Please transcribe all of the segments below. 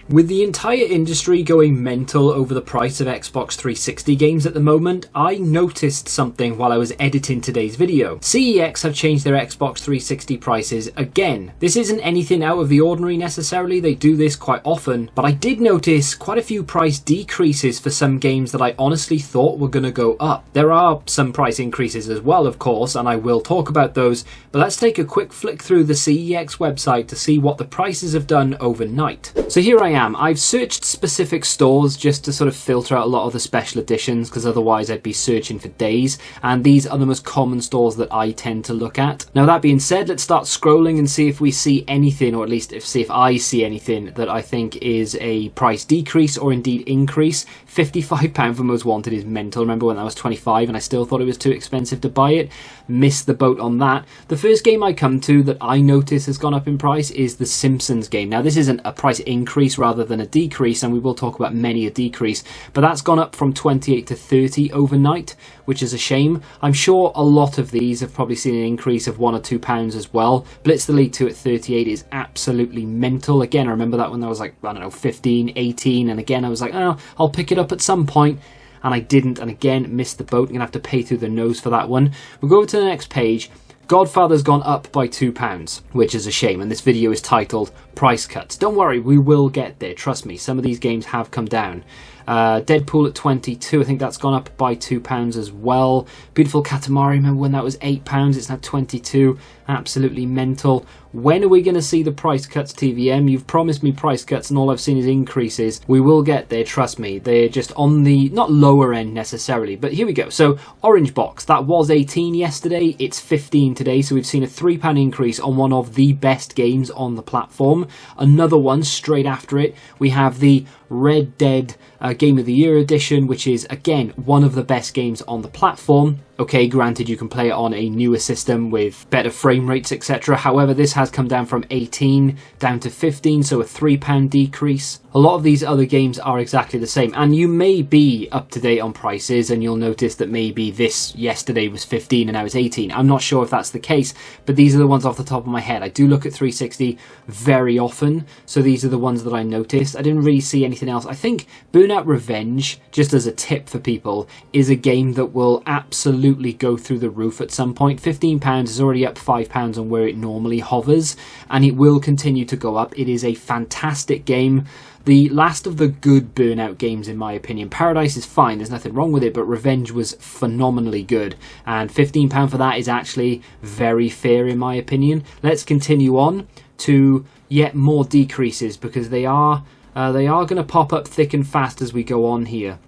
With the entire industry going mental over the price of Xbox 360 games at the moment, I noticed something while I was editing today's video. CEX have changed their Xbox 360 prices again. This isn't anything out of the ordinary necessarily, they do this quite often, but I did notice quite a few price decreases for some games that I honestly thought were going to go up. There are some price increases as well, of course, and I will talk about those, but let's take a quick flick through the CEX website to see what the prices have done overnight. So here I am. I've searched specific stores just to sort of filter out a lot of the special editions, because otherwise I'd be searching for days, and these are the most common stores that I tend to look at. Now that being said, let's start scrolling and see if we see anything, or at least see if I see anything that I think is a price decrease or indeed increase. £55 for Most Wanted is mental. Remember when that was 25 and I still thought it was too expensive to buy it? Missed the boat on that. The first game I come to that I notice has gone up in price is the Simpsons game. Now this isn't a price increase rather than a decrease, and we will talk about many a decrease, but that's gone up from 28 to 30 overnight, which is a shame. I'm sure a lot of these have probably seen an increase of £1 or £2 as well. Blitz the League 2 at 38 is absolutely mental. Again, I remember that when I was like, I don't know, 15, 18, and again I was like, oh, I'll pick it up at some point, and I didn't, and again missed the boat. I'm gonna have to pay through the nose for that one. We'll go to the next page. Godfather's gone up by £2, which is a shame, and this video is titled Price Cuts. Don't worry, we will get there, trust me. Some of these games have come down. Deadpool at 22, I think that's gone up by £2 as well. Beautiful Katamari, remember when that was £8, it's now 22. Absolutely mental. When are we going to see the price cuts, TVM? You've promised me price cuts and all I've seen is increases. We will get there, trust me. They're just on the, not lower end necessarily, but here we go. So, Orange Box, that was 18 yesterday, it's 15 today, so we've seen a £3 increase on one of the best games on the platform. Another one straight after it, we have the Red Dead Game of the Year edition, which is, again, one of the best games on the platform. Okay, granted you can play it on a newer system with better frame rates, etc. However, this has come down from 18 down to 15, so a £3 decrease. A lot of these other games are exactly the same, and you may be up to date on prices and you'll notice that maybe this yesterday was 15 and now it's 18. I'm not sure if that's the case, but these are the ones off the top of my head. I do look at 360 very often, so these are the ones that I noticed. I didn't really see anything else. I think Burnout Revenge, just as a tip for people, is a game that will absolutely go through the roof at some point. £15 is already up £5 on where it normally hovers, and it will continue to go up. It is a fantastic game. The last of the good Burnout games, in my opinion. Paradise is fine, there's nothing wrong with it, but Revenge was phenomenally good, and £15 for that is actually very fair in my opinion. Let's continue on to yet more decreases, because they are going to pop up thick and fast as we go on here.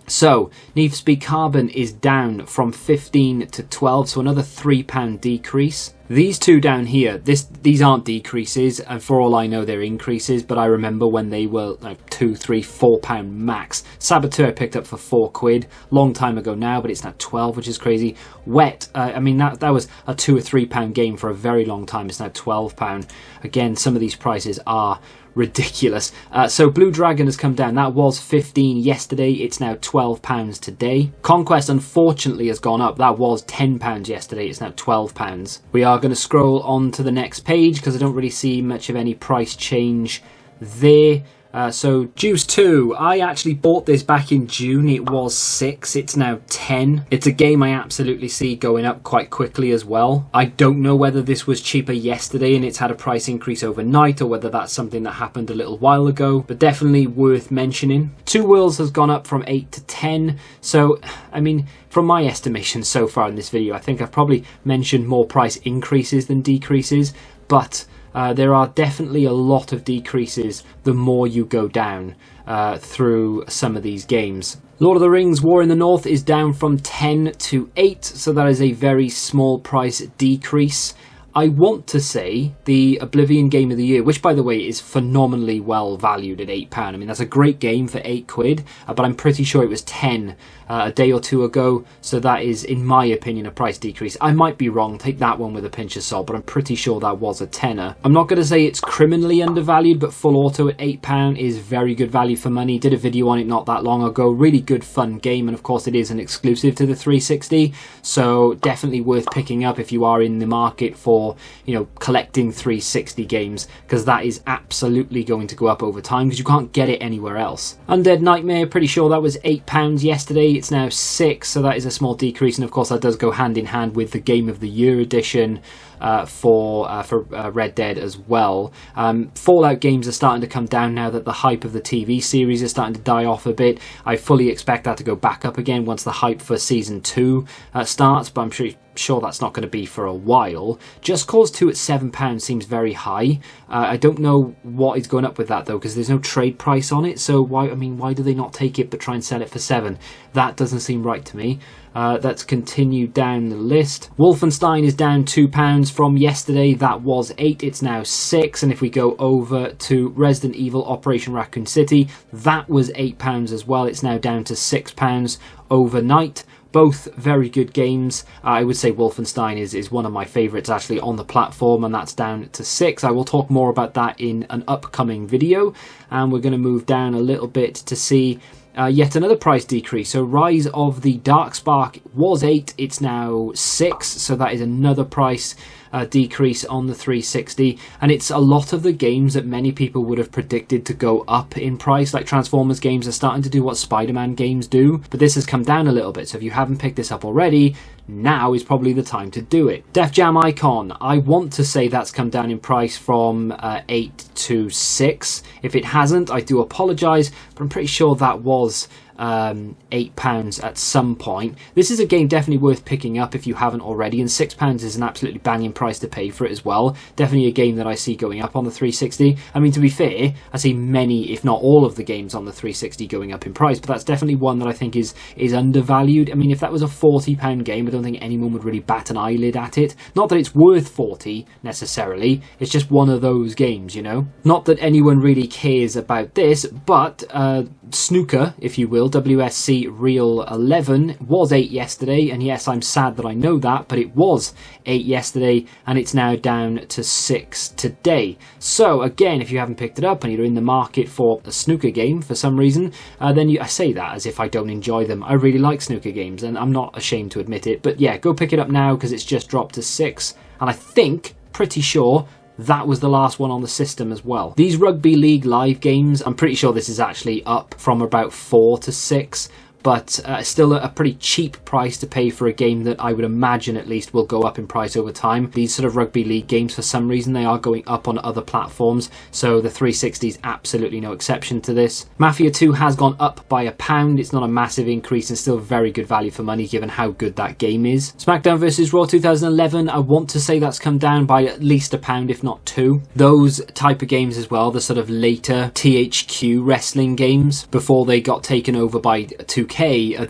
So, Need for Speed Carbon is down from 15 to 12, so another £3 decrease. These two down here, these aren't decreases, and for all I know they're increases, but I remember when they were like £2, £3, £4 max. Saboteur I picked up for £4, long time ago now, but it's now 12, which is crazy. Wet, I mean that was a £2 or £3 game for a very long time, it's now £12. Again, some of these prices are ridiculous. So Blue Dragon has come down. That was 15 yesterday, it's now £12 today. Conquest unfortunately has gone up. That was £10 yesterday, it's now £12. We are going to scroll on to the next page because I don't really see much of any price change there. So Juice 2, I actually bought this back in June. It was 6, it's now 10. It's a game I absolutely see going up quite quickly as well. I don't know whether this was cheaper yesterday and it's had a price increase overnight, or whether that's something that happened a little while ago, but definitely worth mentioning. Two Worlds has gone up from 8 to 10, so I mean, from my estimation so far in this video, I think I've probably mentioned more price increases than decreases, but there are definitely a lot of decreases the more you go down through some of these games. Lord of the Rings War in the North is down from 10 to 8, so that is a very small price decrease. I want to say the Oblivion Game of the Year, which by the way is phenomenally well valued at £8. I mean, that's a great game for £8, but I'm pretty sure it was 10 a day or two ago, so that is, in my opinion, a price decrease. I might be wrong, take that one with a pinch of salt, but I'm pretty sure that was a tenner. I'm not going to say it's criminally undervalued, but Full Auto at £8 is very good value for money. Did a video on it not that long ago. Really good fun game, and of course it is an exclusive to the 360, so definitely worth picking up if you are in the market for for, you know, collecting 360 games, because that is absolutely going to go up over time because you can't get it anywhere else. Undead Nightmare, pretty sure that was £8 yesterday. It's now £6, so that is a small decrease, and of course that does go hand in hand with the Game of the Year edition for Red Dead as well. Fallout games are starting to come down now that the hype of the TV series is starting to die off a bit. I fully expect that to go back up again once the hype for Season 2 starts, but I'm sure that's not going to be for a while. Just Cause 2 at £7 seems very high. I don't know what is going up with that though, because there's no trade price on it, so why do they not take it but try and sell it for £7? That doesn't seem right to me. Let's continue down the list. Wolfenstein is down £2 from yesterday. That was £8, it's now £6. And if we go over to Resident Evil Operation Raccoon City, that was £8 as well. It's now down to £6 overnight. Both very good games. I would say Wolfenstein is one of my favourites actually on the platform, and that's down to £6. I will talk more about that in an upcoming video, and we're going to move down a little bit to see yet another price decrease. So Rise of the Darkspark was £8, it's now £6, so that is another price decrease on the 360, and it's a lot of the games that many people would have predicted to go up in price. Like Transformers games are starting to do what Spider-Man games do, but this has come down a little bit, so if you haven't picked this up already, now is probably the time to do it. Def Jam Icon, I want to say that's come down in price from 8 to 6. If it hasn't, I do apologise, but I'm pretty sure that was £8 at some point. This is a game definitely worth picking up if you haven't already, and £6 is an absolutely banging price to pay for it as well. Definitely a game that I see going up on the 360. I mean, to be fair, I see many, if not all of the games on the 360 going up in price, but that's definitely one that I think is undervalued. I mean, if that was a £40 game, I don't think anyone would really bat an eyelid at it. Not that it's worth 40 necessarily, it's just one of those games, you know? Not that anyone really cares about this, but snooker, if you will, WSC Real 11 was 8 yesterday, and yes, I'm sad that I know that, but it was 8 yesterday, and it's now down to 6 today. So again, if you haven't picked it up and you're in the market for a snooker game for some reason, then I say that as if I don't enjoy them. I really like snooker games, and I'm not ashamed to admit it, but yeah, go pick it up now because it's just dropped to 6, and I think, pretty sure, that was the last one on the system as well. These Rugby League live games, I'm pretty sure this is actually up from about 4 to 6, but still a pretty cheap price to pay for a game that I would imagine at least will go up in price over time. These sort of rugby league games, for some reason, they are going up on other platforms, so the 360 is absolutely no exception to this. Mafia 2 has gone up by £1. It's not a massive increase and still very good value for money given how good that game is. SmackDown vs Raw 2011, I want to say that's come down by at least £1, if not £2. Those type of games as well, the sort of later THQ wrestling games, before they got taken over by 2K,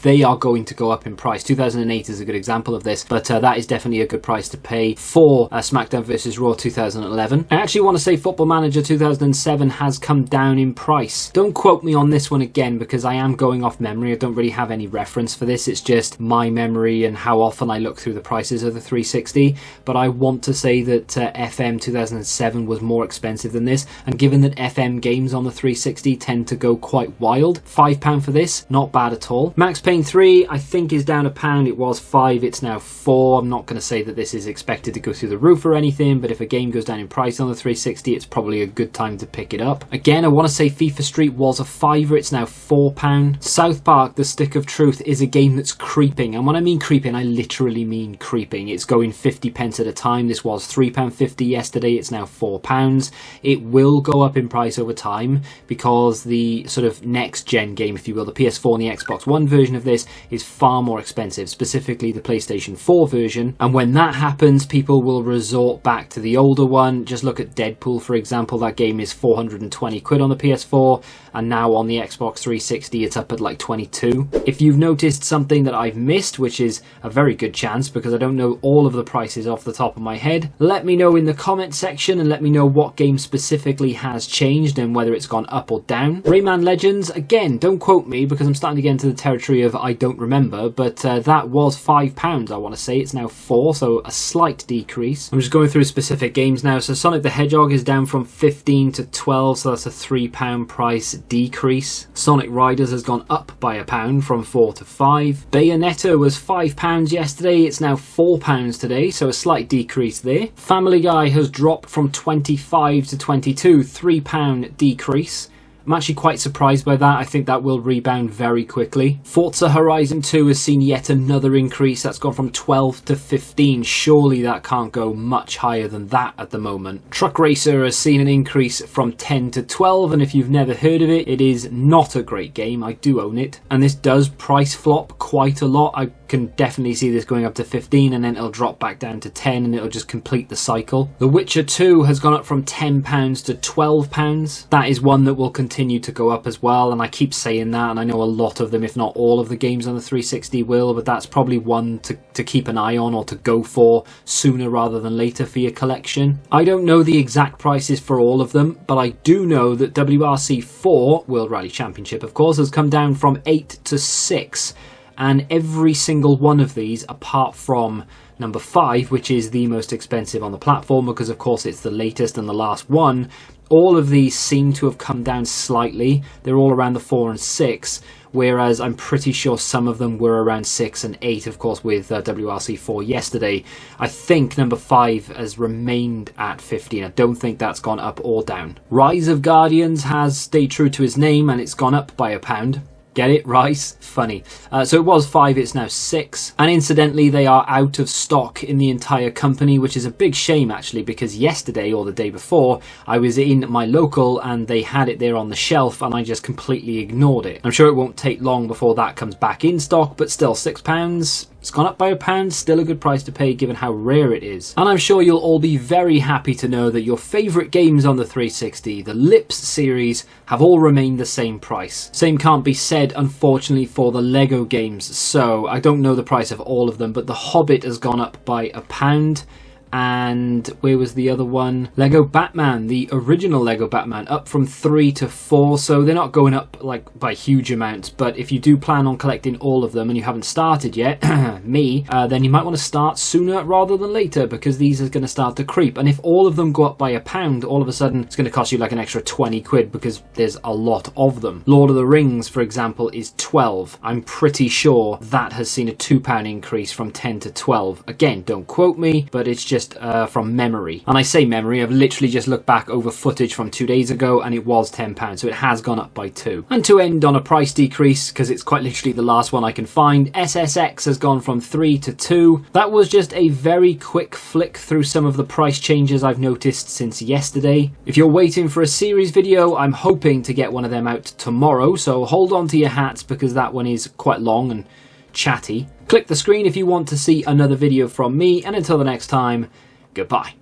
they are going to go up in price. 2008 is a good example of this, but that is definitely a good price to pay for SmackDown vs Raw 2011. I actually want to say Football Manager 2007 has come down in price. Don't quote me on this one again because I am going off memory. I don't really have any reference for this. It's just my memory and how often I look through the prices of the 360, but I want to say that FM 2007 was more expensive than this, and given that FM games on the 360 tend to go quite wild, £5 for this, not bad at all. Max Payne 3 I think is down £1. It was 5, it's now 4. I'm not going to say that this is expected to go through the roof or anything, but if a game goes down in price on the 360, it's probably a good time to pick it up. Again, I want to say FIFA Street was a £5, it's now £4. South Park The Stick of Truth is a game that's creeping, and when I mean creeping, I literally mean creeping. It's going 50p at a time. This was £3.50 yesterday, it's now £4. It will go up in price over time because the sort of next gen game, if you will, the PS4 and the Xbox One version of this is far more expensive, specifically the PlayStation 4 version, and when that happens, people will resort back to the older one. Just look at Deadpool, for example. That game is 420 quid on the PS4, and now on the Xbox 360 it's up at like 22. If you've noticed something that I've missed, which is a very good chance because I don't know all of the prices off the top of my head, let me know in the comment section and let me know what game specifically has changed and whether it's gone up or down. Rayman Legends, again, don't quote me because I'm starting to get into into the territory of I don't remember, but that was £5, I want to say. It's now 4, so a slight decrease. I'm just going through specific games now. So Sonic the Hedgehog is down from 15 to 12, so that's a £3 price decrease. Sonic Riders has gone up by £1 from 4 to 5. Bayonetta was £5 yesterday, it's now £4 today, so a slight decrease there. Family Guy has dropped from 25 to 22, £3 decrease. I'm actually quite surprised by that. I think that will rebound very quickly. Forza Horizon 2 has seen yet another increase. That's gone from 12 to 15. Surely that can't go much higher than that at the moment. Truck Racer has seen an increase from 10 to 12, and if you've never heard of it, it is not a great game. I do own it, and this does price flop quite a lot. I can definitely see this going up to 15, and then it'll drop back down to 10, and it'll just complete the cycle. The Witcher 2 has gone up from £10 to £12. That is one that will continue to go up as well, and I keep saying that, and I know a lot of them, if not all of the games on the 360 will, but that's probably one to keep an eye on or to go for sooner rather than later for your collection. I don't know the exact prices for all of them, but I do know that WRC 4, World Rally Championship of course, has come down from 8 to 6, and every single one of these, apart from number 5, which is the most expensive on the platform because of course it's the latest and the last one, all of these seem to have come down slightly. They're all around the 4 and 6, whereas I'm pretty sure some of them were around 6 and 8, of course, with WRC 4 yesterday. I think number 5 has remained at 15. I don't think that's gone up or down. Rise of Guardians has stayed true to his name, and it's gone up by £1. Get it? Rice? Funny. So it was 5, it's now 6. And incidentally, they are out of stock in the entire company, which is a big shame actually, because yesterday or the day before, I was in my local and they had it there on the shelf and I just completely ignored it. I'm sure it won't take long before that comes back in stock, but still £6. It's gone up by £1, still a good price to pay given how rare it is. And I'm sure you'll all be very happy to know that your favourite games on the 360, the Lips series, have all remained the same price. Same can't be said, unfortunately, for the Lego games. So I don't know the price of all of them, but The Hobbit has gone up by £1. And where was the other one? Lego Batman, the original Lego Batman, up from 3 to 4, so they're not going up like by huge amounts, but if you do plan on collecting all of them and you haven't started yet, then you might want to start sooner rather than later, because these are going to start to creep. And if all of them go up by £1, all of a sudden it's going to cost you like an extra 20 quid because there's a lot of them. Lord of the Rings, for example, is 12. I'm pretty sure that has seen a £2 increase from 10 to 12. Again, don't quote me, but it's just from memory. And I say memory, I've literally just looked back over footage from 2 days ago and it was £10, so it has gone up by 2. And to end on a price decrease, because it's quite literally the last one I can find, SSX has gone from 3 to 2. That was just a very quick flick through some of the price changes I've noticed since yesterday. If you're waiting for a series video, I'm hoping to get one of them out tomorrow, so hold on to your hats because that one is quite long and chatty. Click the screen if you want to see another video from me, and until the next time, goodbye.